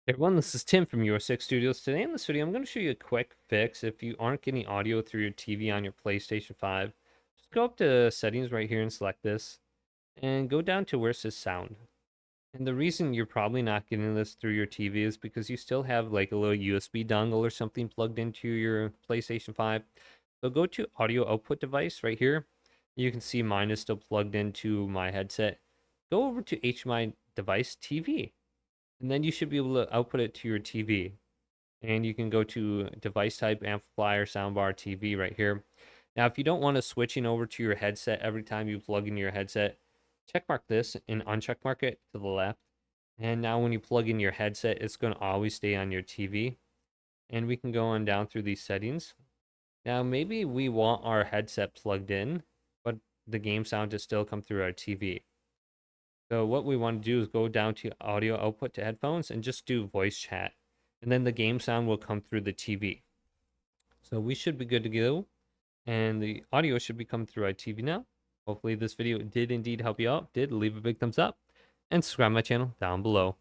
Hey everyone, this is Tim from Your Six Studios. Today in this video, I'm going to show you a quick fix if you aren't getting audio through your TV on your PlayStation 5. Just go up to settings right here and select this, and go down to where it says sound. And the reason you're probably not getting this through your TV is because you still have like a little USB dongle or something plugged into your PlayStation 5. So go to audio output device right here. You can see mine is still plugged into my headset. Go over to HDMI device TV, and then you should be able to output it to your TV. And you can go to device type, amplifier, soundbar, TV right here. Now, if you don't want to switching over to your headset every time you plug in your headset, check mark this and uncheck mark it to the left. And now when you plug in your headset, it's going to always stay on your TV. And we can go on down through these settings. Now, maybe we want our headset plugged in, but the game sound to still come through our TV. So what we want to do is go down to audio output to headphones and just do voice chat. And then the game sound will come through the TV. So we should be good to go. And the audio should be coming through our TV now. Hopefully this video did indeed help you out. Did leave a big thumbs up and subscribe to my channel down below.